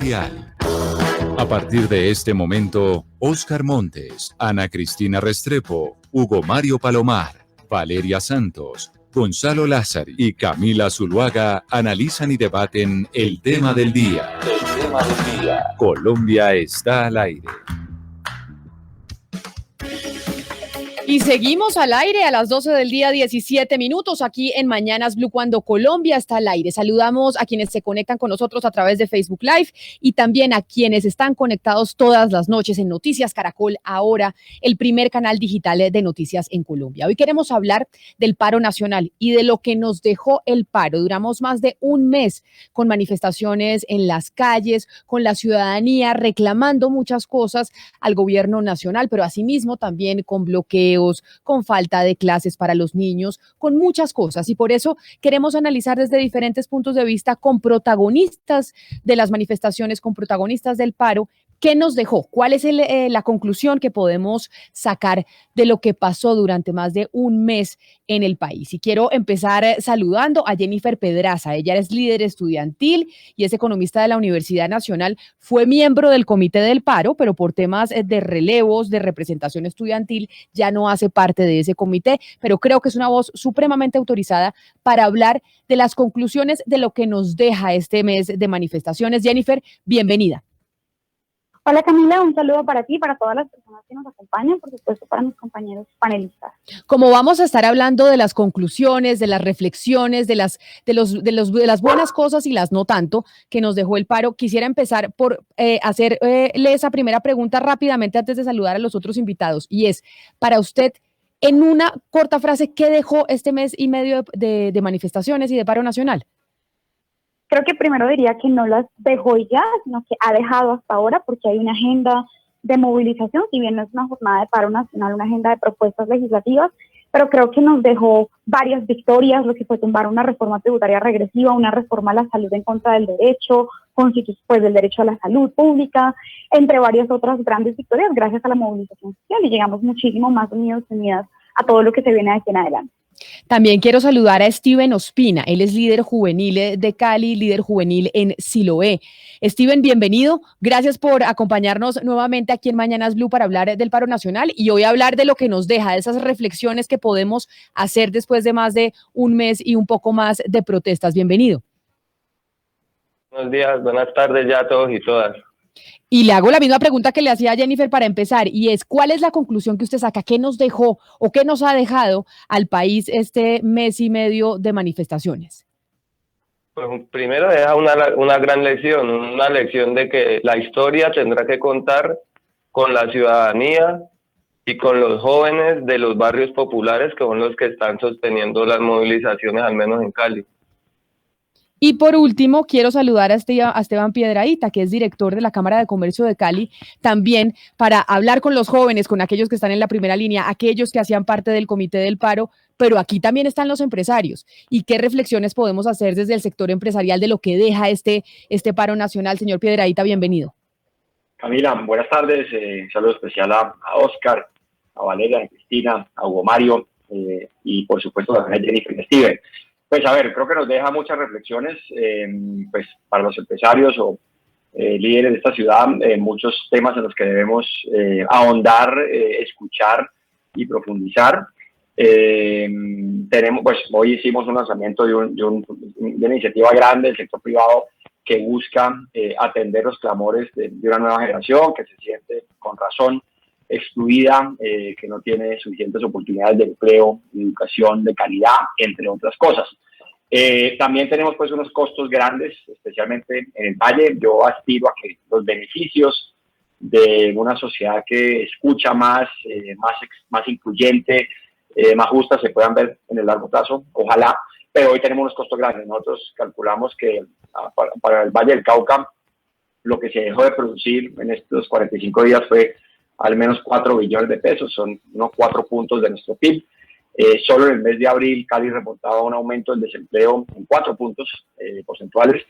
Editorial. A partir de este momento, Óscar Montes, Ana Cristina Restrepo, Hugo Mario Palomar, Valeria Santos, Gonzalo Lázari y Camila Zuluaga analizan y debaten el tema del día. El tema del día. Colombia está al aire. Y seguimos al aire a las 12 del día, 17 minutos, aquí en Mañanas Blue, cuando Colombia está al aire. Saludamos a quienes se conectan con nosotros a través de Facebook Live y también a quienes están conectados todas las noches en Noticias Caracol, ahora el primer canal digital de noticias en Colombia. Hoy queremos hablar del paro nacional y de lo que nos dejó el paro. Duramos más de un mes con manifestaciones en las calles, con la ciudadanía reclamando muchas cosas al gobierno nacional, pero asimismo también con bloqueos, con falta de clases para los niños, con muchas cosas. Y por eso queremos analizar desde diferentes puntos de vista con protagonistas de las manifestaciones, con protagonistas del paro, ¿qué nos dejó? ¿Cuál es la conclusión que podemos sacar de lo que pasó durante más de un mes en el país? Y quiero empezar saludando a Jennifer Pedraza. Ella es líder estudiantil y es economista de la Universidad Nacional. Fue miembro del Comité del Paro, pero por temas de relevos, de representación estudiantil, ya no hace parte de ese comité, pero creo que es una voz supremamente autorizada para hablar de las conclusiones de lo que nos deja este mes de manifestaciones. Jennifer, bienvenida. Hola Camila, un saludo para ti, para todas las personas que nos acompañan, por supuesto para mis compañeros panelistas. Como vamos a estar hablando de las conclusiones, de las reflexiones, de las buenas cosas y las no tanto que nos dejó el paro, quisiera empezar por hacerle esa primera pregunta rápidamente antes de saludar a los otros invitados, y es, para usted, en una corta frase, ¿qué dejó este mes y medio de manifestaciones y de paro nacional? Creo que primero diría que no las dejó ya, sino que ha dejado hasta ahora, porque hay una agenda de movilización, si bien no es una jornada de paro nacional, una agenda de propuestas legislativas, pero creo que nos dejó varias victorias, lo que fue tumbar una reforma tributaria regresiva, una reforma a la salud en contra del derecho, pues del derecho a la salud pública, entre varias otras grandes victorias gracias a la movilización social, y llegamos muchísimo más unidos y unidas a todo lo que se viene de aquí en adelante. También quiero saludar a Steven Ospina. Él es líder juvenil de Cali, líder juvenil en Siloé. Steven, bienvenido. Gracias por acompañarnos nuevamente aquí en Mañanas Blue para hablar del paro nacional y hoy hablar de lo que nos deja, de esas reflexiones que podemos hacer después de más de un mes y un poco más de protestas. Bienvenido. Buenos días, buenas tardes ya a todos y todas. Y le hago la misma pregunta que le hacía a Jennifer para empezar, y es, ¿cuál es la conclusión que usted saca? ¿Qué nos dejó o qué nos ha dejado al país este mes y medio de manifestaciones? Pues primero deja una gran lección, una lección de que la historia tendrá que contar con la ciudadanía y con los jóvenes de los barrios populares, que son los que están sosteniendo las movilizaciones, al menos en Cali. Y por último, quiero saludar a Esteban Piedrahita, que es director de la Cámara de Comercio de Cali, también para hablar con los jóvenes, con aquellos que están en la primera línea, aquellos que hacían parte del Comité del Paro, pero aquí también están los empresarios. ¿Y qué reflexiones podemos hacer desde el sector empresarial de lo que deja este paro nacional? Señor Piedrahita, bienvenido. Camila, buenas tardes. Saludo especial a Óscar, a Valeria, a Cristina, a Hugo Mario y por supuesto a Jennifer y Steven. Pues a ver, creo que nos deja muchas reflexiones pues para los empresarios o líderes de esta ciudad, muchos temas en los que debemos ahondar, escuchar y profundizar. Tenemos, pues hoy hicimos un lanzamiento de una iniciativa grande del sector privado que busca atender los clamores de una nueva generación que se siente con razón excluida, que no tiene suficientes oportunidades de empleo, de educación, de calidad, entre otras cosas. También tenemos pues unos costos grandes, especialmente en el Valle. Yo aspiro a que los beneficios de una sociedad que escucha más incluyente, más justa, se puedan ver en el largo plazo, ojalá, pero hoy tenemos unos costos grandes. Nosotros calculamos que para el Valle del Cauca lo que se dejó de producir en estos 45 días fue al menos 4 billones de pesos, son unos 4 puntos de nuestro PIB. Solo en el mes de abril Cali reportaba un aumento del desempleo en 4 puntos porcentuales.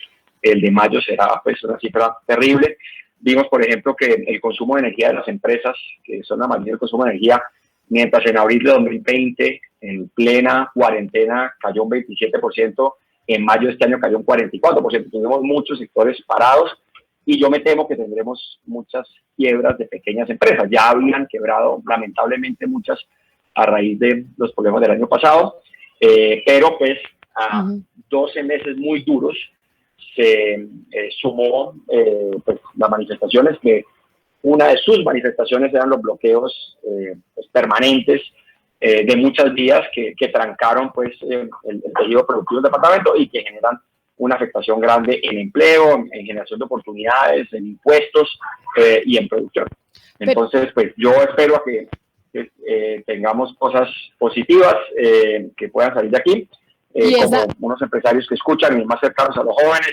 El de mayo será pues una cifra terrible. Vimos, por ejemplo, que el consumo de energía de las empresas, que son la mayoría del consumo de energía, mientras en abril de 2020, en plena cuarentena, cayó un 27%, en mayo de este año cayó un 44%. Tuvimos muchos sectores parados y yo me temo que tendremos muchas quiebras de pequeñas empresas. Ya habían quebrado lamentablemente muchas a raíz de los problemas del año pasado, pero pues a 12 meses muy duros se sumó pues, las manifestaciones, que una de sus manifestaciones eran los bloqueos pues, permanentes de muchas vías que trancaron pues, el tejido productivo del departamento y que generan una afectación grande en empleo, en generación de oportunidades, en impuestos y en producción. Entonces, pues yo espero que tengamos cosas positivas que puedan salir de aquí, como unos empresarios que escuchan y más cercanos a los jóvenes,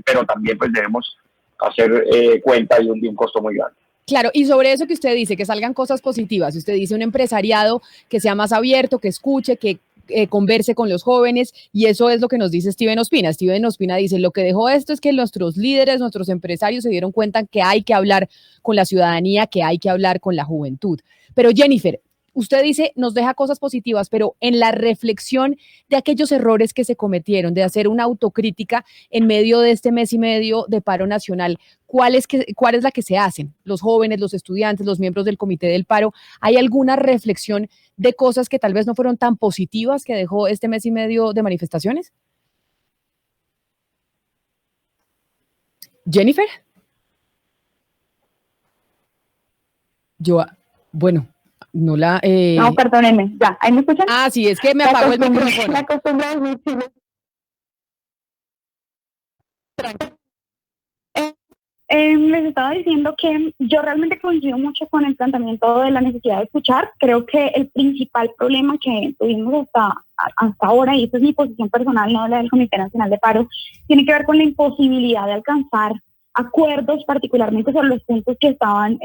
pero también pues debemos hacer cuenta de un costo muy grande. Claro, y sobre eso que usted dice, que salgan cosas positivas, usted dice un empresariado que sea más abierto, que escuche, que converse con los jóvenes, y eso es lo que nos dice Steven Ospina. Steven Ospina dice, lo que dejó esto es que nuestros líderes, nuestros empresarios se dieron cuenta que hay que hablar con la ciudadanía, que hay que hablar con la juventud. Pero Jennifer, usted dice, nos deja cosas positivas, pero en la reflexión de aquellos errores que se cometieron, de hacer una autocrítica en medio de este mes y medio de paro nacional, ¿cuál es la que se hacen? Los jóvenes, los estudiantes, los miembros del comité del paro, ¿hay alguna reflexión de cosas que tal vez no fueron tan positivas que dejó este mes y medio de manifestaciones? ¿Jennifer? Bueno, no la... No, perdónenme, ya, ¿ahí me escuchan? Ah, sí, es que me apagó el micrófono. La costumbre es muy chile. Les estaba diciendo que yo realmente coincido mucho con el planteamiento de la necesidad de escuchar. Creo que el principal problema que tuvimos hasta ahora, y esta es mi posición personal, no la del Comité Nacional de Paro, tiene que ver con la imposibilidad de alcanzar acuerdos, particularmente sobre los puntos que estaban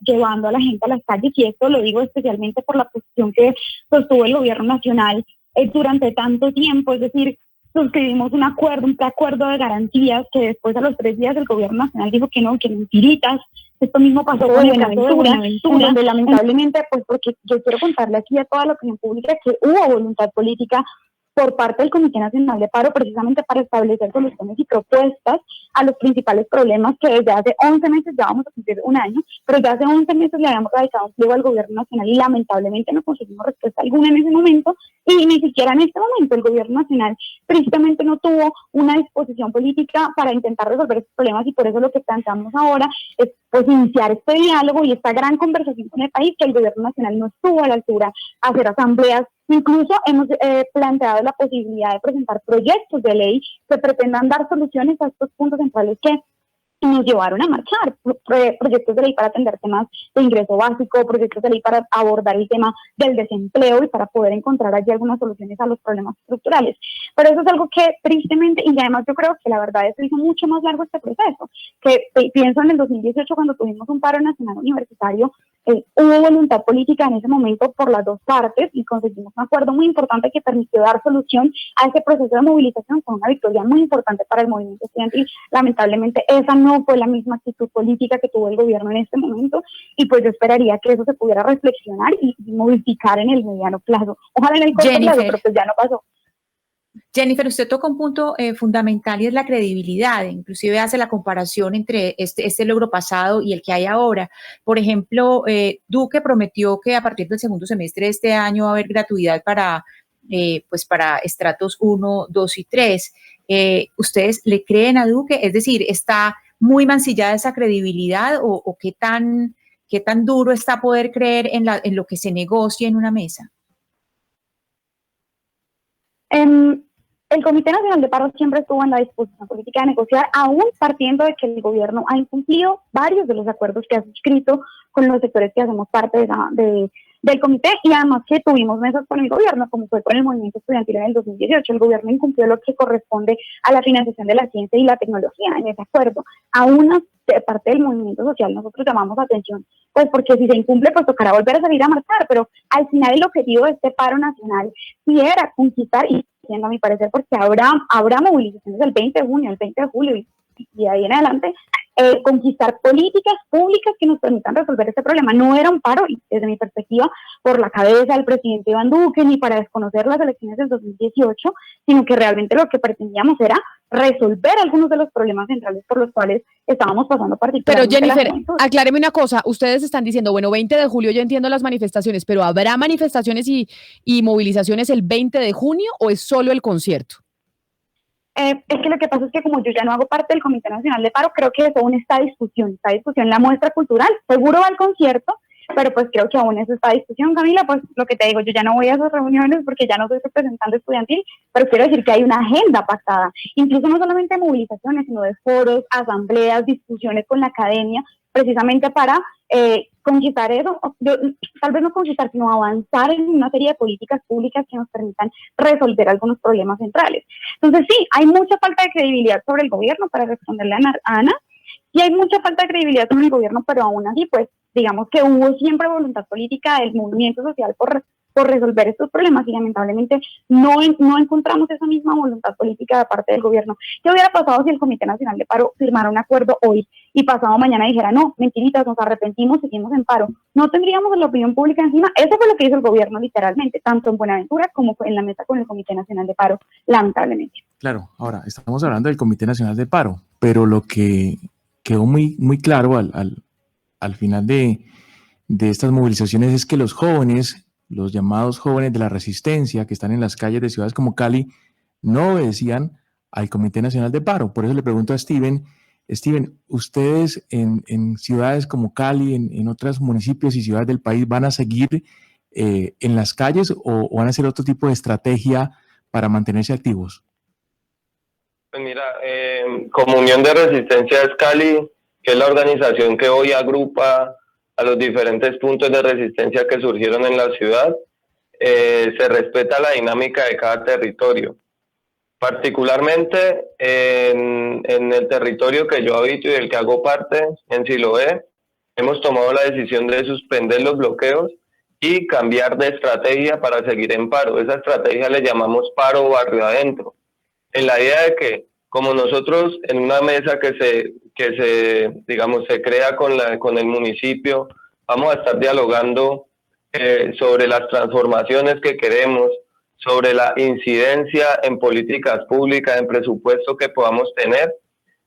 llevando a la gente a las calles, y esto lo digo especialmente por la posición que sostuvo el gobierno nacional durante tanto tiempo. Es decir, suscribimos un preacuerdo de garantías que después a los 3 días el gobierno nacional dijo que no, que mentiritas. Esto mismo pasó con el caso de Buenaventura, donde lamentablemente, pues porque yo quiero contarle aquí a toda la opinión pública que hubo voluntad política por parte del Comité Nacional de Paro, precisamente para establecer soluciones y propuestas a los principales problemas que desde hace 11 meses, ya vamos a cumplir un año, pero desde hace 11 meses le habíamos radicado un pliego al gobierno nacional y lamentablemente no conseguimos respuesta alguna en ese momento, y ni siquiera en este momento el gobierno nacional precisamente no tuvo una disposición política para intentar resolver estos problemas, y por eso lo que planteamos ahora es pues iniciar este diálogo y esta gran conversación con el país, que el gobierno nacional no estuvo a la altura, hacer asambleas. Incluso hemos planteado la posibilidad de presentar proyectos de ley que pretendan dar soluciones a estos puntos centrales que nos llevaron a marchar, proyectos de ley para atender temas de ingreso básico, proyectos de ley para abordar el tema del desempleo y para poder encontrar allí algunas soluciones a los problemas estructurales. Pero eso es algo que tristemente, y además yo creo que la verdad es que hizo mucho más largo este proceso, que pienso en el 2018 cuando tuvimos un paro nacional universitario, hubo voluntad política en ese momento por las dos partes y conseguimos un acuerdo muy importante que permitió dar solución a ese proceso de movilización con una victoria muy importante para el movimiento estudiantil. Lamentablemente esa no fue la misma actitud política que tuvo el gobierno en este momento, y pues yo esperaría que eso se pudiera reflexionar y modificar en el mediano plazo. Ojalá en el corto plazo, pero pues ya no pasó. Jennifer, usted toca un punto fundamental y es la credibilidad. Inclusive hace la comparación entre este logro pasado y el que hay ahora. Por ejemplo, Duque prometió que a partir del segundo semestre de este año va a haber gratuidad para estratos 1, 2 y 3. ¿Ustedes le creen a Duque? Es decir, ¿está muy mancillada esa credibilidad o qué tan duro está poder creer en lo que se negocia en una mesa? El Comité Nacional de Paro siempre estuvo en la disposición política de negociar, aún partiendo de que el gobierno ha incumplido varios de los acuerdos que ha suscrito con los sectores que hacemos parte del comité, y además que tuvimos mesas con el gobierno, como fue con el movimiento estudiantil en el 2018. El gobierno incumplió lo que corresponde a la financiación de la ciencia y la tecnología en ese acuerdo. Aún de parte del movimiento social nosotros llamamos atención, pues porque si se incumple, pues tocará volver a salir a marchar, pero al final el objetivo de este paro nacional sí era conquistar, y a mi parecer, porque habrá movilizaciones el 20 de junio, el 20 de julio y de ahí en adelante, conquistar políticas públicas que nos permitan resolver este problema. No era un paro, desde mi perspectiva, por la cabeza del presidente Iván Duque, ni para desconocer las elecciones del 2018, sino que realmente lo que pretendíamos era resolver algunos de los problemas centrales por los cuales estábamos pasando particularmente. Pero Jennifer, acláreme una cosa, ustedes están diciendo, bueno, 20 de julio yo entiendo las manifestaciones, pero ¿habrá manifestaciones y movilizaciones el 20 de junio o es solo el concierto? Es que lo que pasa es que como yo ya no hago parte del Comité Nacional de Paro, creo que eso aún está en discusión la muestra cultural, seguro va al concierto, pero pues creo que aún eso está en discusión, Camila. Pues lo que te digo, yo ya no voy a esas reuniones porque ya no soy representante estudiantil, pero quiero decir que hay una agenda pactada, incluso no solamente de movilizaciones, sino de foros, asambleas, discusiones con la academia, precisamente para conquistar eso, tal vez no conquistar, sino avanzar en una serie de políticas públicas que nos permitan resolver algunos problemas centrales. Entonces sí, hay mucha falta de credibilidad sobre el gobierno, para responderle a Ana, y hay mucha falta de credibilidad sobre el gobierno, pero aún así, pues, digamos que hubo siempre voluntad política del movimiento social por resolver estos problemas y lamentablemente no encontramos esa misma voluntad política de parte del gobierno. ¿Qué hubiera pasado si el Comité Nacional de Paro firmara un acuerdo hoy y pasado mañana dijera, no, mentiritas, nos arrepentimos, seguimos en paro? No tendríamos la opinión pública encima. Eso fue lo que hizo el gobierno literalmente, tanto en Buenaventura como en la mesa con el Comité Nacional de Paro, lamentablemente. Claro, ahora estamos hablando del Comité Nacional de Paro, pero lo que quedó muy, muy claro al final de estas movilizaciones es que los jóvenes, los llamados jóvenes de la resistencia que están en las calles de ciudades como Cali, no obedecían al Comité Nacional de Paro. Por eso le pregunto a Steven, ¿ustedes en ciudades como Cali, en otros municipios y ciudades del país, van a seguir en las calles o van a hacer otro tipo de estrategia para mantenerse activos? Pues mira, Comunión de Resistencias Cali, que es la organización que hoy agrupa a los diferentes puntos de resistencia que surgieron en la ciudad, se respeta la dinámica de cada territorio. Particularmente en el territorio que yo habito y del que hago parte, en Siloé, hemos tomado la decisión de suspender los bloqueos y cambiar de estrategia para seguir en paro. Esa estrategia le llamamos paro barrio adentro, en la idea de que como nosotros en una mesa que se crea con el municipio, vamos a estar dialogando sobre las transformaciones que queremos, sobre la incidencia en políticas públicas, en presupuesto que podamos tener.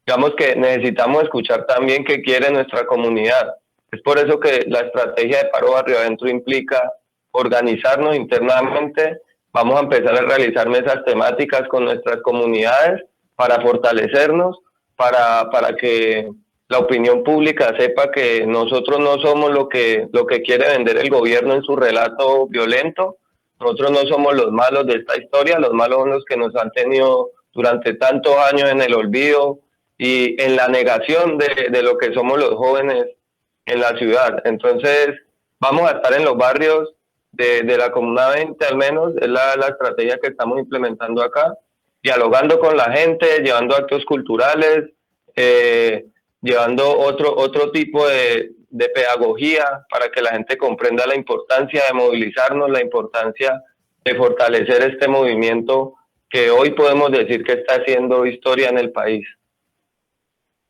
Digamos que necesitamos escuchar también qué quiere nuestra comunidad. Es por eso que la estrategia de paro barrio adentro implica organizarnos internamente. Vamos a empezar a realizar mesas temáticas con nuestras comunidades para fortalecernos, para que la opinión pública sepa que nosotros no somos lo que quiere vender el gobierno en su relato violento. Nosotros no somos los malos de esta historia, los malos son los que nos han tenido durante tantos años en el olvido y en la negación de lo que somos los jóvenes en la ciudad. Entonces, vamos a estar en los barrios de la Comuna 20, al menos, es la estrategia que estamos implementando acá, dialogando con la gente, llevando actos culturales, llevando otro tipo de pedagogía para que la gente comprenda la importancia de movilizarnos, la importancia de fortalecer este movimiento que hoy podemos decir que está haciendo historia en el país.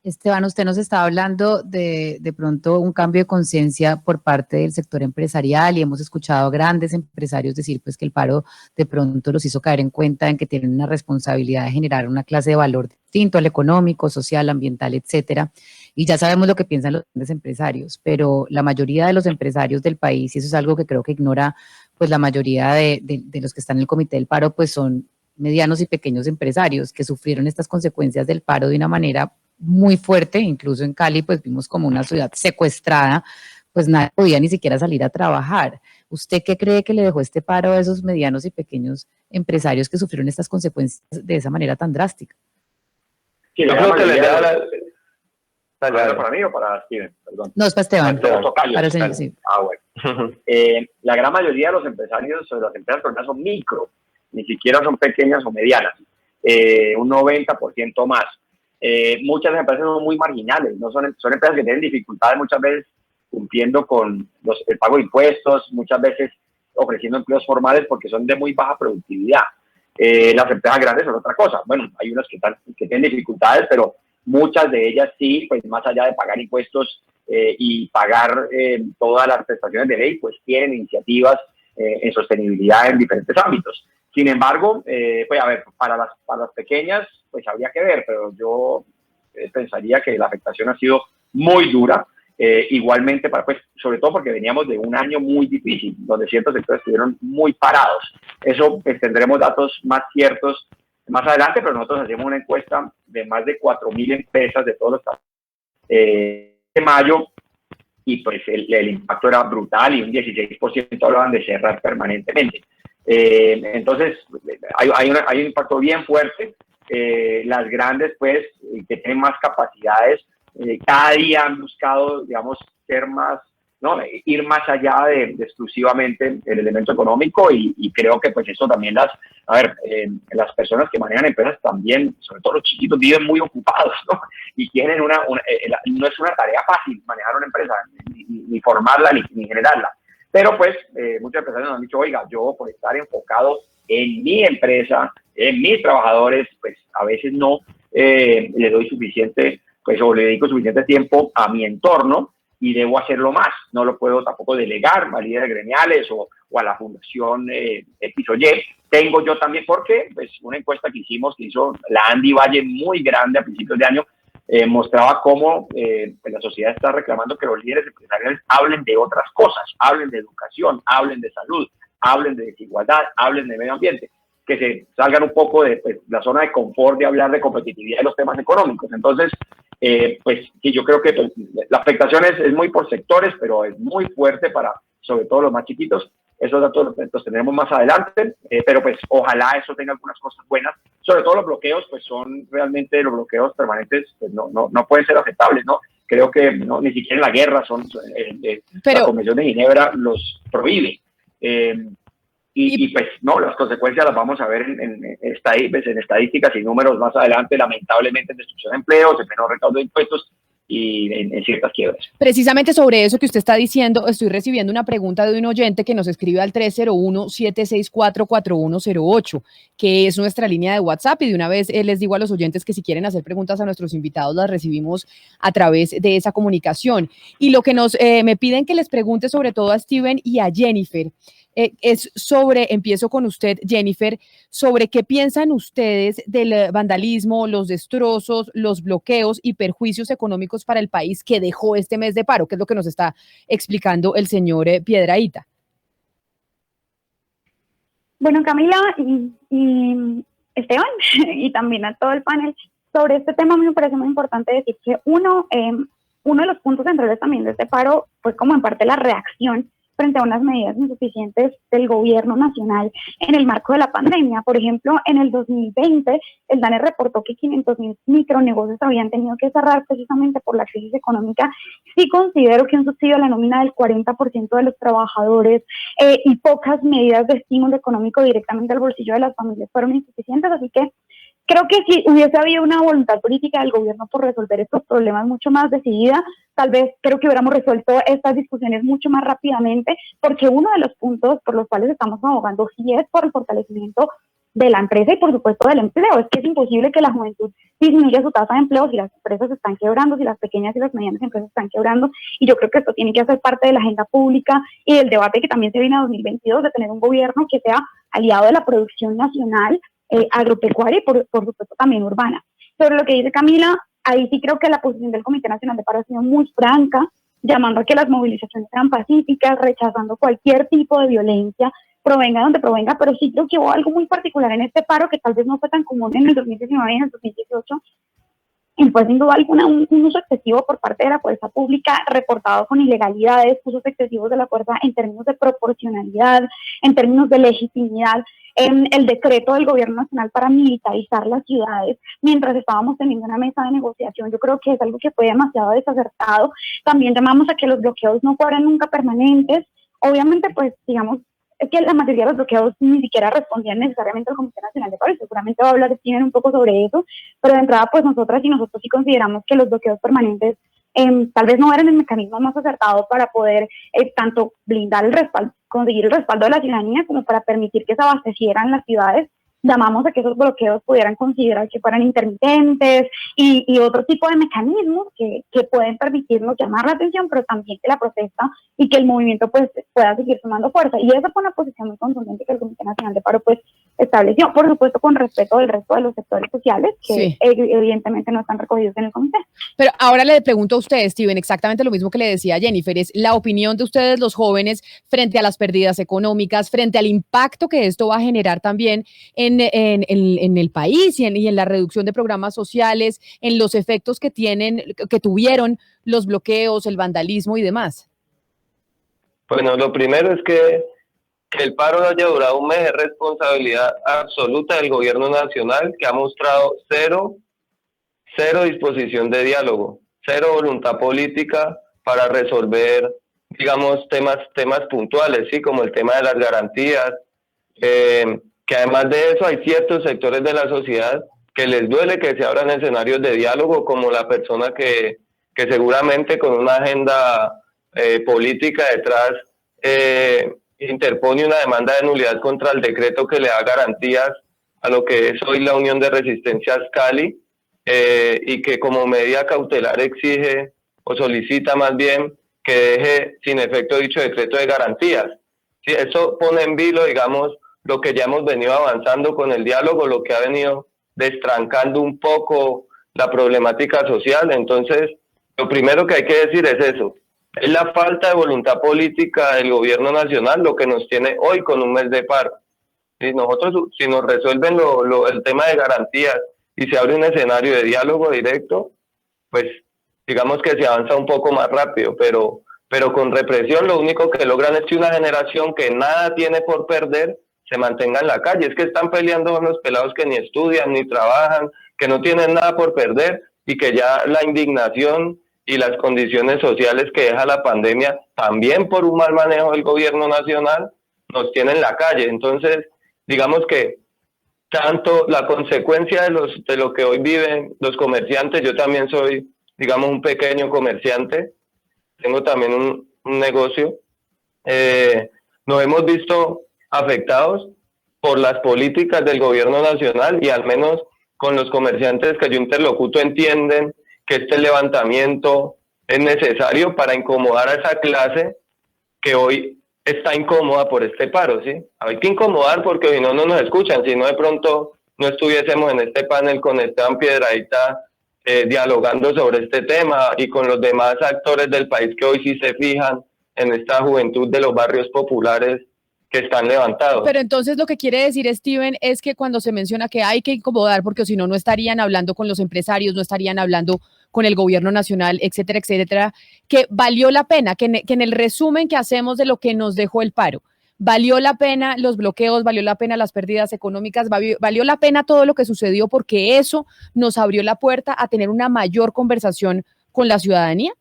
Esteban, usted nos estaba hablando de pronto un cambio de conciencia por parte del sector empresarial y hemos escuchado a grandes empresarios decir pues que el paro de pronto los hizo caer en cuenta en que tienen una responsabilidad de generar una clase de valor distinto al económico, social, ambiental, etcétera. Y ya sabemos lo que piensan los grandes empresarios, pero la mayoría de los empresarios del país, y eso es algo que creo que ignora pues la mayoría de los que están en el Comité del Paro, pues son medianos y pequeños empresarios que sufrieron estas consecuencias del paro de una manera muy fuerte. Incluso en Cali pues vimos como una ciudad secuestrada, pues nadie podía ni siquiera salir a trabajar. ¿Usted qué cree que le dejó este paro a esos medianos y pequeños empresarios que sufrieron estas consecuencias de esa manera tan drástica? Sí, yo creo que le da ¿Para mí o para Steven? Perdón. No, es para Esteban. Para el señor, sí. Bueno. La gran mayoría de los empresarios, de las empresas peruanas son micro, ni siquiera son pequeñas o medianas, un 90% más. Muchas empresas son muy marginales, no son empresas que tienen dificultades muchas veces cumpliendo con el pago de impuestos, muchas veces ofreciendo empleos formales porque son de muy baja productividad. Las empresas grandes son otra cosa. Bueno, hay unas que tienen dificultades, pero muchas de ellas sí, pues más allá de pagar impuestos y pagar todas las prestaciones de ley, pues tienen iniciativas en sostenibilidad en diferentes ámbitos. Sin embargo, pues a ver, para las pequeñas, pues habría que ver, pero yo pensaría que la afectación ha sido muy dura. Igualmente, pues, sobre todo porque veníamos de un año muy difícil, donde ciertos sectores estuvieron muy parados. Eso pues, tendremos datos más ciertos más adelante, pero nosotros hacemos una encuesta de más de 4.000 empresas de todos los estados de mayo, y pues el impacto era brutal y un 16% hablaban de cerrar permanentemente. Entonces, hay un impacto bien fuerte. Las grandes, pues, que tienen más capacidades, cada día han buscado, digamos, ser más, ¿no? Ir más allá de exclusivamente el elemento económico, y creo que pues eso también las personas que manejan empresas también, sobre todo los chiquitos, viven muy ocupados, ¿no? Y tienen no es una tarea fácil manejar una empresa, ni formarla, ni generarla. Pero pues muchas empresas nos han dicho, oiga, yo por estar enfocado en mi empresa, en mis trabajadores, pues a veces no le doy suficiente, pues, o le dedico suficiente tiempo a mi entorno, y debo hacerlo más. No lo puedo tampoco delegar a líderes gremiales o a la fundación X o Y. Tengo yo también, porque pues, una encuesta que hizo la Andy Valle, muy grande a principios de año, mostraba cómo pues la sociedad está reclamando que los líderes empresariales hablen de otras cosas, hablen de educación, hablen de salud, hablen de desigualdad, hablen de medio ambiente, que se salgan un poco de pues, la zona de confort de hablar de competitividad y los temas económicos. Entonces, pues sí, yo creo que pues, la afectación es muy por sectores, pero es muy fuerte para, sobre todo los más chiquitos. Esos datos los tendremos más adelante, pero pues ojalá eso tenga algunas cosas buenas. Sobre todo los bloqueos, pues son realmente los bloqueos permanentes, pues no pueden ser aceptables, ¿no? Creo que no, ni siquiera en la guerra la Convención de Ginebra los prohíbe. Y pues no, las consecuencias las vamos a ver en estadísticas y números más adelante, lamentablemente, en destrucción de empleos, en menor recaudo de impuestos y en ciertas quiebras. Precisamente sobre eso que usted está diciendo, estoy recibiendo una pregunta de un oyente que nos escribe al 301-764-4108, que es nuestra línea de WhatsApp, y de una vez les digo a los oyentes que si quieren hacer preguntas a nuestros invitados, las recibimos a través de esa comunicación. Y lo que me piden que les pregunte sobre todo a Steven y a Jennifer, es empiezo con usted, Jennifer, sobre qué piensan ustedes del vandalismo, los destrozos, los bloqueos y perjuicios económicos para el país que dejó este mes de paro, que es lo que nos está explicando el señor Piedrahíta. Bueno, Camila y Esteban, y también a todo el panel, sobre este tema a mí me parece muy importante decir que uno de los puntos centrales también de este paro fue como en parte la reacción frente a unas medidas insuficientes del gobierno nacional en el marco de la pandemia. Por ejemplo, en el 2020, el DANE reportó que 500.000 micronegocios habían tenido que cerrar precisamente por la crisis económica. Sí considero que un subsidio a la nómina del 40% de los trabajadores y pocas medidas de estímulo económico directamente al bolsillo de las familias fueron insuficientes, así que creo que si hubiese habido una voluntad política del gobierno por resolver estos problemas mucho más decidida, tal vez creo que hubiéramos resuelto estas discusiones mucho más rápidamente, porque uno de los puntos por los cuales estamos abogando sí es por el fortalecimiento de la empresa y por supuesto del empleo. Es que es imposible que la juventud disminuya su tasa de empleo si las empresas están quebrando, si las pequeñas y las medianas empresas están quebrando, y yo creo que esto tiene que hacer parte de la agenda pública y del debate que también se viene a 2022 de tener un gobierno que sea aliado de la producción nacional, agropecuaria y por supuesto también urbana. Sobre lo que dice Camila, ahí sí creo que la posición del Comité Nacional de Paro ha sido muy franca, llamando a que las movilizaciones sean pacíficas, rechazando cualquier tipo de violencia, provenga donde provenga, pero sí creo que hubo algo muy particular en este paro que tal vez no fue tan común en el 2019 y en el 2018, y fue sin duda alguna un uso excesivo por parte de la fuerza pública, reportado con ilegalidades, usos excesivos de la fuerza en términos de proporcionalidad, en términos de legitimidad, en el decreto del gobierno nacional para militarizar las ciudades, mientras estábamos teniendo una mesa de negociación. Yo creo que es algo que fue demasiado desacertado. También llamamos a que los bloqueos no fueran nunca permanentes. Obviamente, pues, digamos, es que la mayoría de los bloqueos ni siquiera respondían necesariamente al Comité Nacional de Paro, y seguramente va a hablar Steven un poco sobre eso, pero de entrada, pues nosotros sí consideramos que los bloqueos permanentes tal vez no eran el mecanismo más acertado para poder tanto blindar el respaldo, conseguir el respaldo de la ciudadanía, como para permitir que se abastecieran las ciudades. Llamamos a que esos bloqueos pudieran considerar que fueran intermitentes y otro tipo de mecanismos que pueden permitirnos llamar la atención, pero también que la protesta y que el movimiento pues pueda seguir sumando fuerza. Y esa fue una posición muy contundente que el Comité Nacional de Paro pues estableció, por supuesto con respeto del resto de los sectores sociales que Sí. evidentemente no están recogidos en el comité. Pero ahora le pregunto a usted, Steven, exactamente lo mismo que le decía Jennifer, es la opinión de ustedes, los jóvenes, frente a las pérdidas económicas, frente al impacto que esto va a generar también en el país y en la reducción de programas sociales, en los efectos que tuvieron los bloqueos, el vandalismo y demás. Bueno, lo primero es que el paro haya durado un mes es responsabilidad absoluta del gobierno nacional, que ha mostrado cero disposición de diálogo, cero voluntad política para resolver, digamos, temas puntuales, ¿sí? Como el tema de las garantías, que además de eso hay ciertos sectores de la sociedad que les duele que se abran escenarios de diálogo, como la persona que seguramente con una agenda política detrás interpone una demanda de nulidad contra el decreto que le da garantías a lo que es hoy la Unión de Resistencias Cali, y que como medida cautelar exige o solicita más bien que deje sin efecto dicho decreto de garantías. Sí, eso pone en vilo, digamos, lo que ya hemos venido avanzando con el diálogo, lo que ha venido destrancando un poco la problemática social. Entonces, lo primero que hay que decir es eso. Es la falta de voluntad política del gobierno nacional lo que nos tiene hoy con un mes de paro. Si nos resuelven el tema de garantías y se abre un escenario de diálogo directo, pues digamos que se avanza un poco más rápido, pero con represión lo único que logran es que una generación que nada tiene por perder se mantenga en la calle. Es que están peleando con los pelados que ni estudian ni trabajan, que no tienen nada por perder y que ya la indignación y las condiciones sociales que deja la pandemia, también por un mal manejo del gobierno nacional, nos tienen en la calle. Entonces, digamos que tanto la consecuencia de lo que hoy viven los comerciantes, yo también soy, digamos, un pequeño comerciante, tengo también un negocio, nos hemos visto afectados por las políticas del gobierno nacional, y al menos con los comerciantes que yo interlocuto entienden que este levantamiento es necesario para incomodar a esa clase que hoy está incómoda por este paro, ¿sí? Hay que incomodar porque si no, no nos escuchan, si no de pronto no estuviésemos en este panel con Esteban Piedradita dialogando sobre este tema y con los demás actores del país que hoy sí se fijan en esta juventud de los barrios populares que están levantados. Pero entonces lo que quiere decir, Steven, es que cuando se menciona que hay que incomodar, porque si no, no estarían hablando con los empresarios, no estarían hablando con el gobierno nacional, etcétera, etcétera, que valió la pena, que en el resumen que hacemos de lo que nos dejó el paro, valió la pena los bloqueos, valió la pena las pérdidas económicas, valió la pena todo lo que sucedió, porque eso nos abrió la puerta a tener una mayor conversación con la ciudadanía.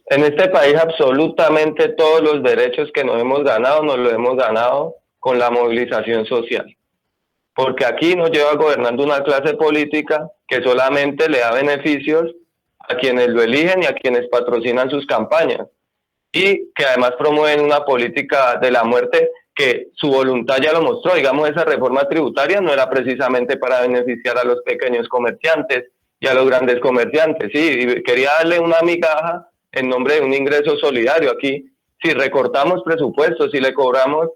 En este país absolutamente todos los derechos que nos lo hemos ganado con la movilización social. Porque aquí nos lleva gobernando una clase política que solamente le da beneficios a quienes lo eligen y a quienes patrocinan sus campañas. Y que además promueven una política de la muerte que su voluntad ya lo mostró. Digamos, esa reforma tributaria no era precisamente para beneficiar a los pequeños comerciantes y a los grandes comerciantes. Sí, quería darle una migaja en nombre de un ingreso solidario. Aquí, si recortamos presupuestos, si le cobramos,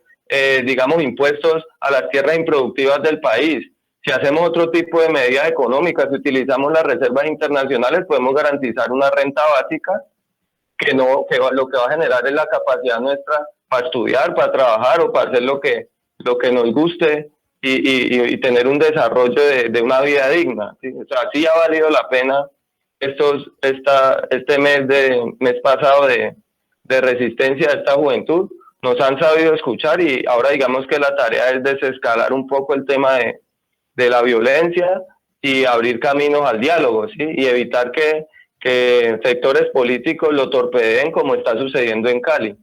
digamos, impuestos a las tierras improductivas del país, si hacemos otro tipo de medidas económicas, si utilizamos las reservas internacionales, podemos garantizar una renta básica que lo que va a generar es la capacidad nuestra para estudiar, para trabajar o para hacer lo que nos guste y tener un desarrollo de una vida digna, ¿sí? O sea, sí ha valido la pena este mes pasado de resistencia de esta juventud. Nos han sabido escuchar y ahora digamos que la tarea es desescalar un poco el tema de la violencia y abrir caminos al diálogo, ¿sí? Y evitar que sectores políticos lo torpedeen como está sucediendo en Cali.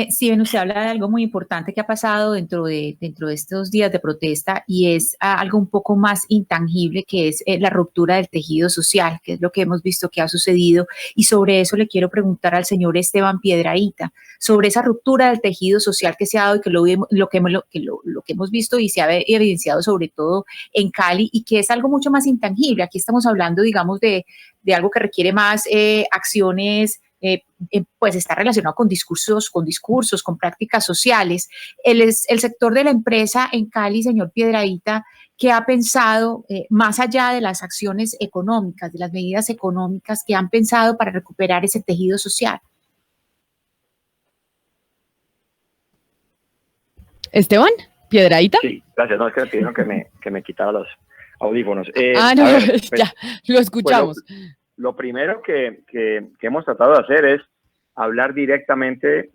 Sí, bien, usted habla de algo muy importante que ha pasado dentro de estos días de protesta, y es algo un poco más intangible, que es la ruptura del tejido social, que es lo que hemos visto que ha sucedido, y sobre eso le quiero preguntar al señor Esteban Piedradita, sobre esa ruptura del tejido social que se ha dado y que lo que hemos visto y se ha evidenciado sobre todo en Cali, y que es algo mucho más intangible. Aquí estamos hablando, digamos, de algo que requiere más acciones pues está relacionado con discursos, con prácticas sociales. El sector de la empresa en Cali, señor Piedradita, ¿qué ha pensado más allá de las acciones económicas, de las medidas económicas que han pensado para recuperar ese tejido social? Esteban, Piedradita. Sí, gracias. No, es que me pidieron que me quitara los audífonos. No, ver, pues, ya, lo escuchamos. Pues lo primero que hemos tratado de hacer es hablar directamente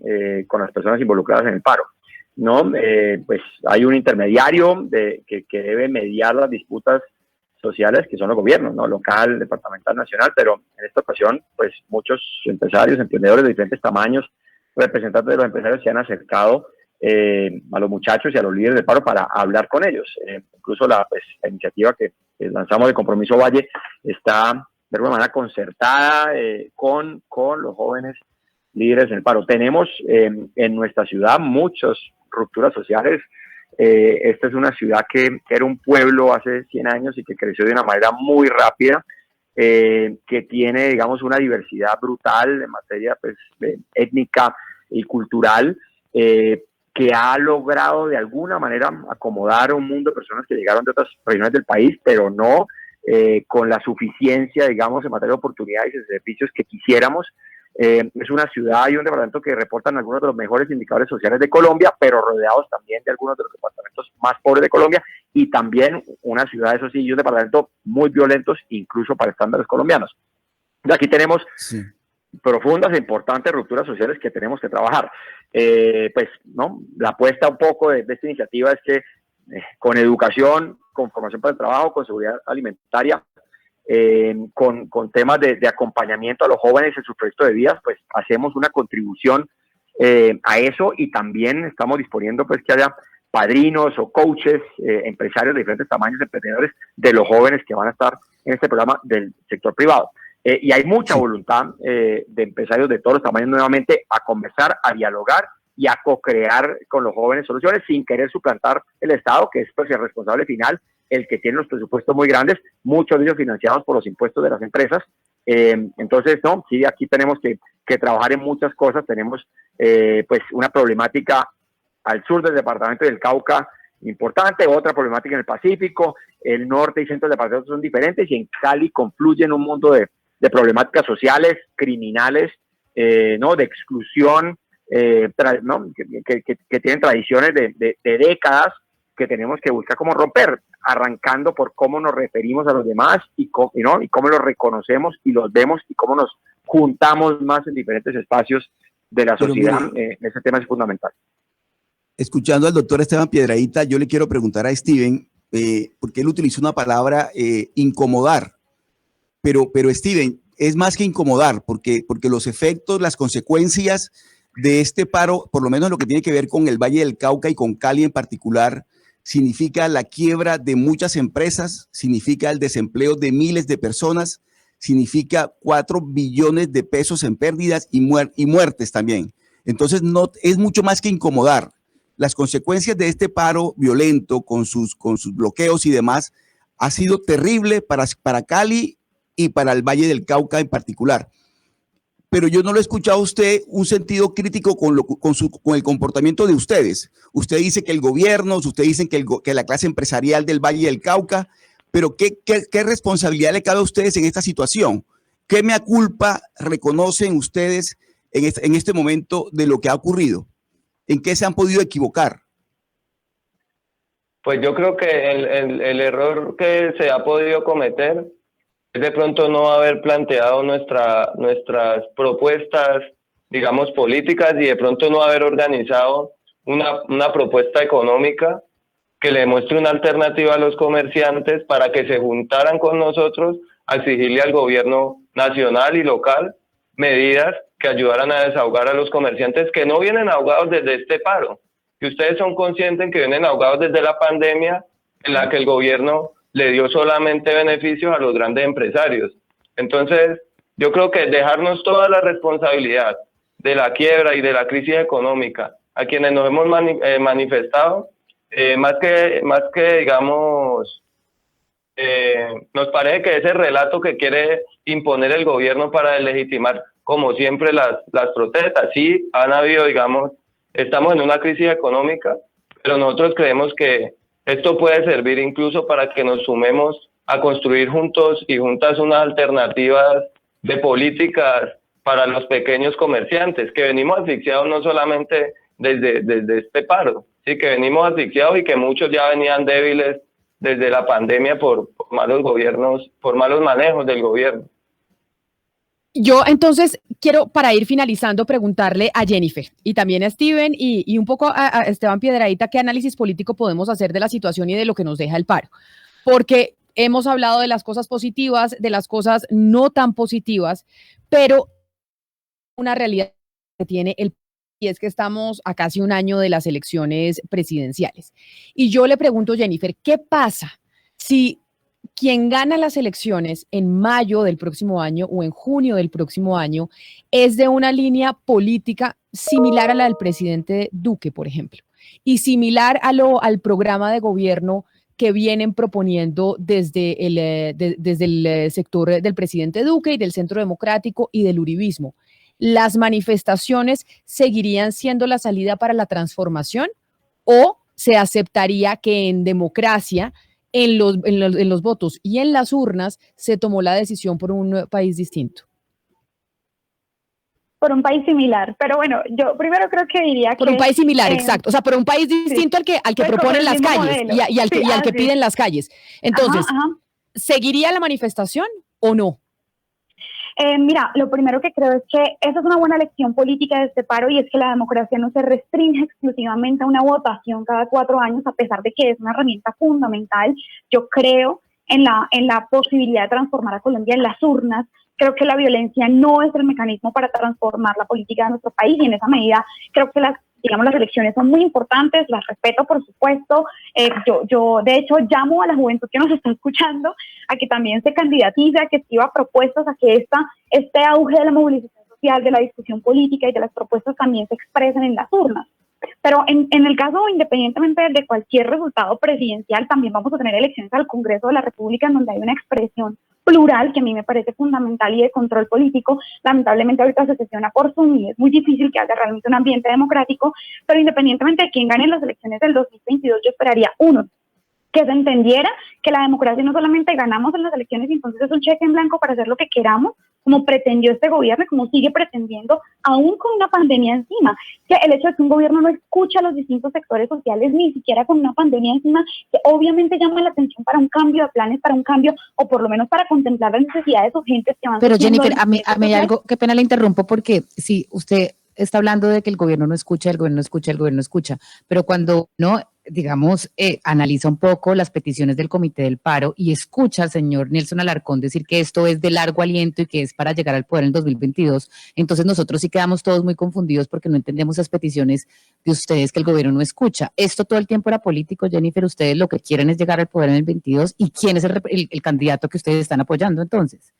con las personas involucradas en el paro, ¿no? Pues hay un intermediario que debe mediar las disputas sociales, que son los gobiernos, ¿no? Local, departamental, nacional, pero en esta ocasión, pues muchos empresarios, emprendedores de diferentes tamaños, representantes de los empresarios se han acercado a los muchachos y a los líderes del paro para hablar con ellos. Incluso la iniciativa que lanzamos de Compromiso Valle está de alguna manera concertada con los jóvenes líderes del paro. Tenemos en nuestra ciudad muchas rupturas sociales. Esta es una ciudad que era un pueblo hace 100 años y que creció de una manera muy rápida, que tiene, digamos, una diversidad brutal en materia pues, étnica y cultural, que ha logrado de alguna manera acomodar a un mundo de personas que llegaron de otras regiones del país, pero no con la suficiencia, digamos, en materia de oportunidades y servicios que quisiéramos. Es una ciudad y un departamento que reportan algunos de los mejores indicadores sociales de Colombia, pero rodeados también de algunos de los departamentos más pobres de Colombia, y también una ciudad, eso sí, y un departamento muy violentos, incluso para estándares colombianos. Y aquí tenemos profundas e importantes rupturas sociales que tenemos que trabajar. Pues, ¿no? La apuesta un poco de esta iniciativa es que con educación, con formación para el trabajo, con seguridad alimentaria, con temas de acompañamiento a los jóvenes en su proyecto de vida, pues hacemos una contribución a eso, y también estamos disponiendo pues que haya padrinos o coaches, empresarios de diferentes tamaños, emprendedores de los jóvenes que van a estar en este programa del sector privado. Y hay mucha voluntad de empresarios de todos los tamaños nuevamente a conversar, a dialogar y a co-crear con los jóvenes soluciones sin querer suplantar el Estado, que es pues el responsable final, el que tiene los presupuestos muy grandes, muchos de ellos financiados por los impuestos de las empresas. Entonces, no, sí, aquí tenemos que trabajar en muchas cosas. Tenemos pues una problemática al sur del departamento del Cauca importante, otra problemática en el Pacífico, el norte y centro del departamento son diferentes, y en Cali confluyen un mundo de problemáticas sociales, criminales, ¿no? De exclusión, ¿no? que tienen tradiciones de décadas, que tenemos que buscar cómo romper, arrancando por cómo nos referimos a los demás y cómo los reconocemos y los vemos y cómo nos juntamos más en diferentes espacios de la sociedad. Ese tema es fundamental. Escuchando al doctor Esteban Piedradita, yo le quiero preguntar a Steven, porque él utilizó una palabra, incomodar, pero Steven, es más que incomodar, porque los efectos, las consecuencias de este paro, por lo menos lo que tiene que ver con el Valle del Cauca y con Cali en particular, significa la quiebra de muchas empresas, significa el desempleo de miles de personas, significa 4 billones de pesos en pérdidas y muertes también. Entonces, no, es mucho más que incomodar. Las consecuencias de este paro violento con sus bloqueos y demás ha sido terrible para Cali y para el Valle del Cauca en particular. Pero yo no lo he escuchado a usted un sentido crítico con el comportamiento de ustedes. Usted dice que el gobierno, usted dice que la clase empresarial del Valle del Cauca, pero ¿qué responsabilidad le cabe a ustedes en esta situación? ¿Qué mea culpa reconocen ustedes en este momento de lo que ha ocurrido? ¿En qué se han podido equivocar? Pues yo creo que el error que se ha podido cometer es de pronto no haber planteado nuestras propuestas, digamos, políticas, y de pronto no haber organizado una propuesta económica que le muestre una alternativa a los comerciantes para que se juntaran con nosotros a exigirle al gobierno nacional y local medidas que ayudaran a desahogar a los comerciantes que no vienen ahogados desde este paro, que ustedes son conscientes que vienen ahogados desde la pandemia, en la que el gobierno le dio solamente beneficios a los grandes empresarios. Entonces, yo creo que dejarnos toda la responsabilidad de la quiebra y de la crisis económica a quienes nos hemos manifestado, más que digamos, nos parece que ese relato que quiere imponer el gobierno para legitimar como siempre, las protestas. Sí, han habido, digamos, estamos en una crisis económica, pero nosotros creemos que esto puede servir incluso para que nos sumemos a construir juntos y juntas unas alternativas de políticas para los pequeños comerciantes, que venimos asfixiados no solamente desde este paro, sí, que venimos asfixiados y que muchos ya venían débiles desde la pandemia por malos gobiernos, por malos manejos del gobierno. Yo entonces quiero, para ir finalizando, preguntarle a Jennifer y también a Steven y un poco a Esteban Piedrahita, ¿qué análisis político podemos hacer de la situación y de lo que nos deja el paro? Porque hemos hablado de las cosas positivas, de las cosas no tan positivas, pero una realidad que tiene el país, y es que estamos a casi un año de las elecciones presidenciales. Y yo le pregunto, Jennifer, ¿qué pasa si quien gana las elecciones en mayo del próximo año o en junio del próximo año es de una línea política similar a la del presidente Duque, por ejemplo, y similar al programa de gobierno que vienen proponiendo desde el sector del presidente Duque y del Centro Democrático y del uribismo? ¿Las manifestaciones seguirían siendo la salida para la transformación o se aceptaría que en democracia, en los votos y en las urnas, se tomó la decisión por un país distinto? Por un país similar, pero bueno, yo primero creo que diría que... Por un país similar, exacto, o sea, por un país distinto sí, al que pues proponen las calles y al que piden las calles. Entonces, ¿seguiría la manifestación o no? Mira, lo primero que creo es que esa es una buena lección política de este paro, y es que la democracia no se restringe exclusivamente a una votación cada 4 años, a pesar de que es una herramienta fundamental. Yo creo en la posibilidad de transformar a Colombia en las urnas. Creo que la violencia no es el mecanismo para transformar la política de nuestro país, y en esa medida creo que las elecciones son muy importantes, las respeto, por supuesto. Yo de hecho llamo a la juventud que nos está escuchando a que también se candidatice, a que escriba propuestas, a que este auge de la movilización social, de la discusión política y de las propuestas también se expresen en las urnas. Pero en el caso, independientemente de cualquier resultado presidencial, también vamos a tener elecciones al Congreso de la República, en donde hay una expresión plural que a mí me parece fundamental y de control político. Lamentablemente ahorita se sesiona por Zoom y es muy difícil que haya realmente un ambiente democrático, pero independientemente de quién gane las elecciones del 2022, yo esperaría, uno, que se entendiera que la democracia no solamente ganamos en las elecciones y entonces es un cheque en blanco para hacer lo que queramos, como pretendió este gobierno y como sigue pretendiendo, aún con una pandemia encima. Que el hecho de que un gobierno no escucha a los distintos sectores sociales, ni siquiera con una pandemia encima, que obviamente llama la atención para un cambio de planes, para un cambio, o por lo menos para contemplar las necesidades urgentes que van. Pero Jennifer, a mí hay algo, qué pena le interrumpo, porque si usted está hablando de que el gobierno no escucha, el gobierno escucha, el gobierno escucha, pero cuando no, digamos, analiza un poco las peticiones del Comité del Paro y escucha al señor Nelson Alarcón decir que esto es de largo aliento y que es para llegar al poder en el 2022, entonces nosotros sí quedamos todos muy confundidos porque no entendemos esas peticiones de ustedes que el gobierno no escucha. Esto todo el tiempo era político, Jennifer, ustedes lo que quieren es llegar al poder en el 22, ¿y quién es el candidato que ustedes están apoyando entonces?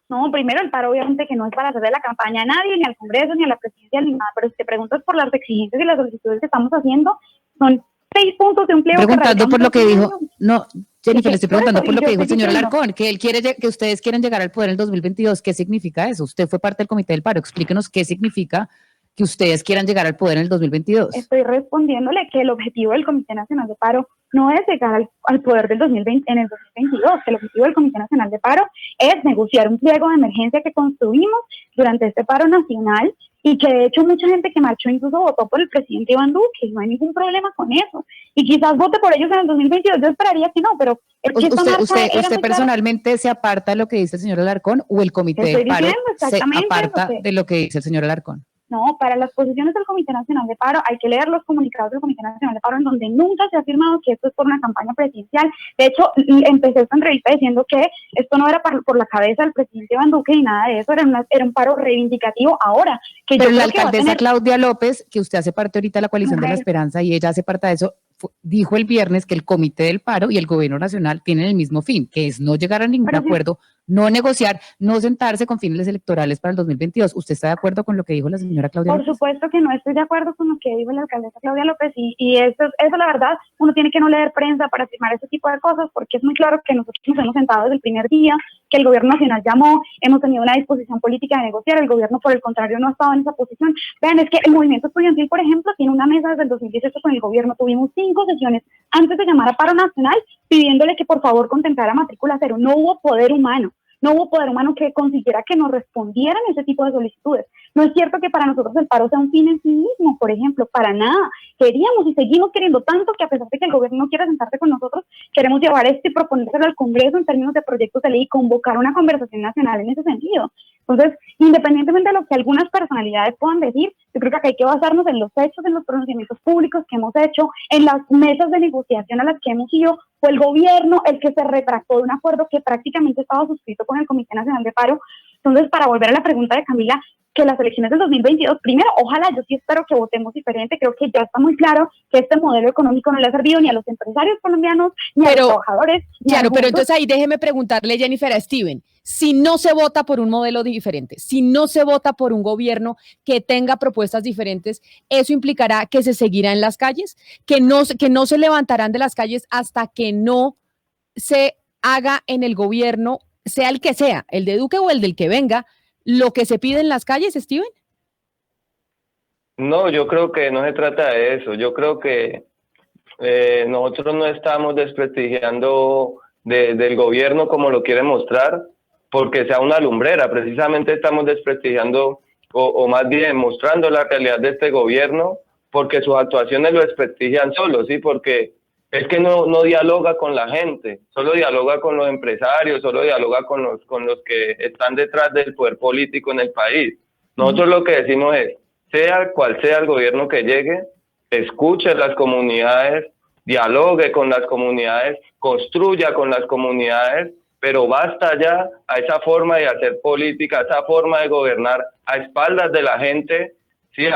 No, primero el paro obviamente que no es para hacerle la campaña a nadie, ni al Congreso, ni a la presidencia, ni nada, pero si te preguntas por las exigencias y las solicitudes que estamos haciendo, son 6 puntos de un pliego. Preguntando por lo que dijo, no, Jennifer, le estoy preguntando por lo que dijo el señor Alarcón, que él quiere, que ustedes quieren llegar al poder en el 2022, ¿qué significa eso? Usted fue parte del Comité del Paro, explíquenos qué significa que ustedes quieran llegar al poder en el 2022. Estoy respondiéndole que el objetivo del Comité Nacional de Paro no es llegar al poder del 2020, en el 2022, que el objetivo del Comité Nacional de Paro es negociar un pliego de emergencia que construimos durante este paro nacional, y que de hecho mucha gente que marchó incluso votó por el presidente Iván Duque, no hay ningún problema con eso, y quizás vote por ellos en el 2022, yo esperaría que no, pero es que usted personalmente se aparta de lo que dice el señor Alarcón, o el Comité del Paro se aparta de lo que dice el señor Alarcón. No, para las posiciones del Comité Nacional de Paro hay que leer los comunicados del Comité Nacional de Paro, en donde nunca se ha afirmado que esto es por una campaña presidencial. De hecho, empecé esta entrevista diciendo que esto no era por la cabeza del presidente Iván Duque ni nada de eso, era un paro reivindicativo. Ahora, que pero la alcaldesa Claudia López, que usted hace parte ahorita de la Coalición de la Esperanza y ella hace parte de eso, dijo el viernes que el Comité del Paro y el Gobierno Nacional tienen el mismo fin, que es no llegar a ningún acuerdo, no negociar, no sentarse con fines electorales para el 2022. ¿Usted está de acuerdo con lo que dijo la señora Claudia López? Por supuesto que no estoy de acuerdo con lo que dijo la alcaldesa Claudia López, y eso la verdad, uno tiene que no leer prensa para afirmar ese tipo de cosas, porque es muy claro que nosotros nos hemos sentado desde el primer día, que el gobierno nacional llamó, hemos tenido una disposición política de negociar, el gobierno por el contrario no ha estado en esa posición. Vean, es que el movimiento estudiantil, por ejemplo, tiene una mesa desde el 2018 con el gobierno, tuvimos 5 sesiones antes de llamar a paro nacional pidiéndole que por favor contemplara matrícula cero. No hubo poder humano. No hubo poder humano que consiguiera que nos respondieran ese tipo de solicitudes. No es cierto que para nosotros el paro sea un fin en sí mismo, por ejemplo, para nada. Queríamos y seguimos queriendo tanto que a pesar de que el gobierno no quiera sentarse con nosotros, queremos llevar esto y proponérselo al Congreso en términos de proyectos de ley y convocar una conversación nacional en ese sentido. Entonces, independientemente de lo que algunas personalidades puedan decir, yo creo que acá hay que basarnos en los hechos, en los pronunciamientos públicos que hemos hecho, en las mesas de negociación a las que hemos ido. Fue el gobierno el que se retractó de un acuerdo que prácticamente estaba suscrito con el Comité Nacional de Paro. Entonces, para volver a la pregunta de Camila, que las elecciones del 2022, primero, ojalá, yo sí espero que votemos diferente, creo que ya está muy claro que este modelo económico no le ha servido ni a los empresarios colombianos, ni a los trabajadores. Claro, pero entonces ahí déjeme preguntarle, Jennifer, a Steven, si no se vota por un modelo diferente, si no se vota por un gobierno que tenga propuestas diferentes, ¿eso implicará que se seguirá en las calles? ¿Que no se levantarán de las calles hasta que no se haga en el gobierno, sea el que sea, el de Duque o el del que venga, lo que se pide en las calles, Steven? No, yo creo que no se trata de eso. Yo creo que nosotros no estamos desprestigiando del gobierno como lo quiere mostrar porque sea una lumbrera. Precisamente estamos desprestigiando o más bien mostrando la realidad de este gobierno porque sus actuaciones lo desprestigian solo, ¿sí? Porque es que no dialoga con la gente, solo dialoga con los empresarios, solo dialoga con los que están detrás del poder político en el país. Nosotros lo que decimos es, sea cual sea el gobierno que llegue, escuche las comunidades, dialogue con las comunidades, construya con las comunidades, pero basta ya a esa forma de hacer política, a esa forma de gobernar a espaldas de la gente, ¿sí?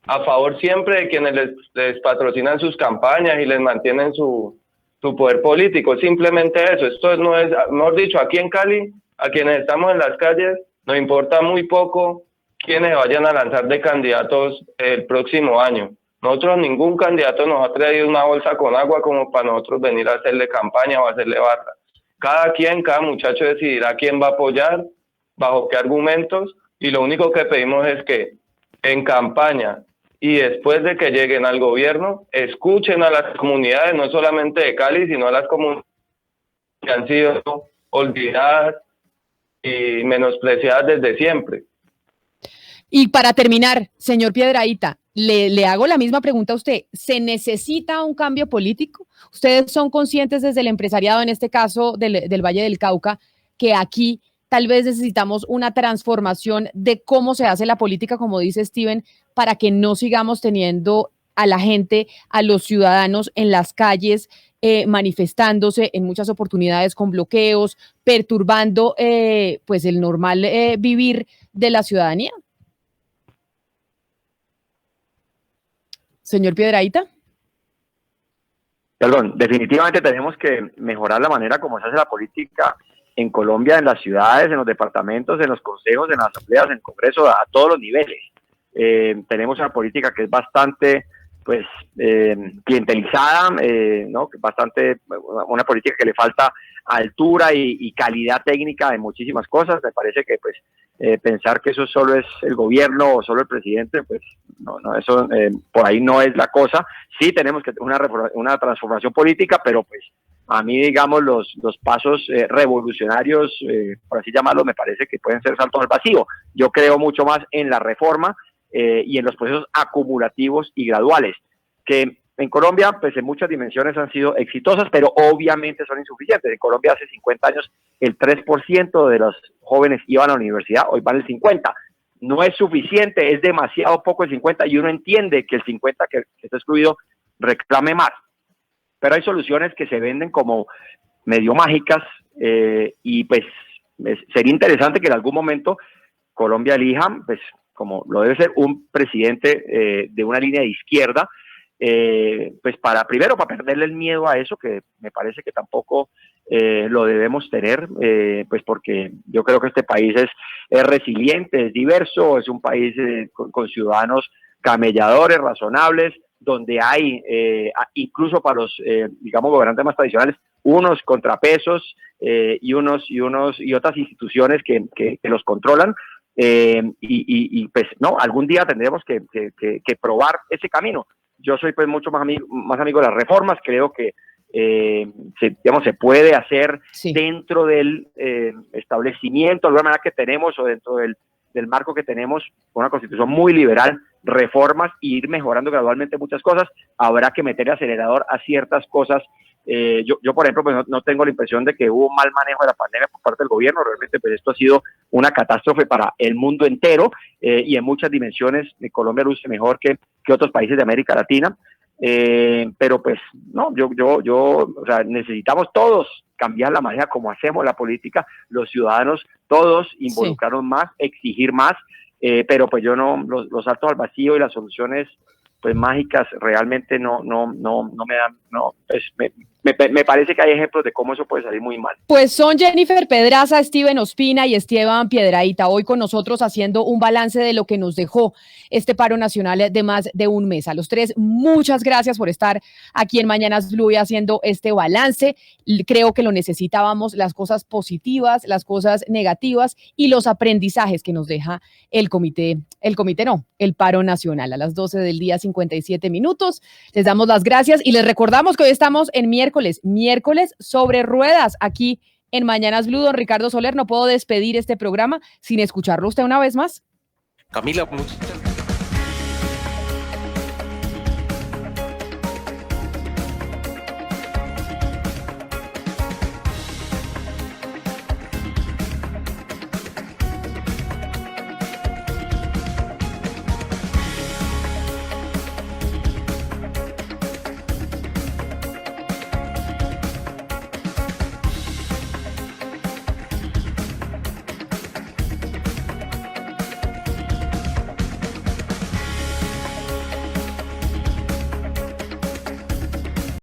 A favor siempre de quienes les patrocinan sus campañas y les mantienen su poder político. Simplemente eso. Esto no es, mejor dicho, aquí en Cali, a quienes estamos en las calles, nos importa muy poco quienes vayan a lanzar de candidatos el próximo año. Nosotros, ningún candidato nos ha traído una bolsa con agua como para nosotros venir a hacerle campaña o hacerle barra. Cada muchacho decidirá quién va a apoyar, bajo qué argumentos, y lo único que pedimos es que en campaña y después de que lleguen al gobierno, escuchen a las comunidades, no solamente de Cali, sino a las comunidades que han sido olvidadas y menospreciadas desde siempre. Y para terminar, señor Piedrahita, le hago la misma pregunta a usted. ¿Se necesita un cambio político? ¿Ustedes son conscientes desde el empresariado, en este caso del Valle del Cauca, que aquí tal vez necesitamos una transformación de cómo se hace la política, como dice Steven, para que no sigamos teniendo a la gente, a los ciudadanos en las calles, manifestándose en muchas oportunidades con bloqueos, perturbando pues el normal vivir de la ciudadanía? Señor Piedrahita. Perdón, definitivamente tenemos que mejorar la manera como se hace la política en Colombia, en las ciudades, en los departamentos, en los consejos, en las asambleas, en el Congreso, a todos los niveles. Tenemos una política que es bastante clientelizada, ¿no? Una política que le falta altura y calidad técnica en muchísimas cosas. Me parece que pensar que eso solo es el gobierno o solo el presidente, pues no, eso por ahí no es la cosa. Sí tenemos que tener una transformación política, pero pues a mí, digamos, los pasos revolucionarios, por así llamarlo, me parece que pueden ser saltos al vacío. Yo creo mucho más en la reforma y en los procesos acumulativos y graduales, que en Colombia, pues en muchas dimensiones han sido exitosas, pero obviamente son insuficientes. En Colombia hace 50 años el 3% de los jóvenes iban a la universidad, hoy van el 50%. No es suficiente, es demasiado poco el 50%, y uno entiende que el 50% que está excluido reclame más. Pero hay soluciones que se venden como medio mágicas y pues sería interesante que en algún momento Colombia elija, pues como lo debe ser, un presidente de una línea de izquierda, pues para perderle el miedo a eso, que me parece que tampoco lo debemos tener, pues porque yo creo que este país es resiliente, es diverso, es un país con ciudadanos camelladores, razonables, donde hay, incluso para los, digamos, gobernantes más tradicionales, unos contrapesos y otras instituciones que los controlan. Y pues no, algún día tendremos que probar ese camino. Yo soy pues mucho más amigo de las reformas. Creo que se puede hacer dentro del establecimiento, de alguna manera que tenemos, o dentro del marco que tenemos, con una constitución muy liberal, reformas e ir mejorando gradualmente muchas cosas. Habrá que meter acelerador a ciertas cosas. Yo por ejemplo, pues no tengo la impresión de que hubo un mal manejo de la pandemia por parte del gobierno. Realmente pues esto ha sido una catástrofe para el mundo entero, y en muchas dimensiones Colombia luce mejor que otros países de América Latina. Pero pues no, o sea, necesitamos todos cambiar la manera como hacemos la política, los ciudadanos todos involucrarnos más, exigir más, pero pues yo no, los saltos al vacío y las soluciones pues mágicas realmente no me dan, pues me parece que hay ejemplos de cómo eso puede salir muy mal. Pues son Jennifer Pedraza, Steven Ospina y Esteban Piedrahita hoy con nosotros haciendo un balance de lo que nos dejó este paro nacional de más de un mes. A los tres, muchas gracias por estar aquí en Mañanas Blue y haciendo este balance. Creo que lo necesitábamos, las cosas positivas, las cosas negativas y los aprendizajes que nos deja el paro nacional. A las 12 del día, 57 minutos. Les damos las gracias y les recordamos que hoy estamos en miércoles sobre ruedas, aquí en Mañanas Blue. Don Ricardo Soler, no puedo despedir este programa sin escucharlo usted una vez más. Camila, muchas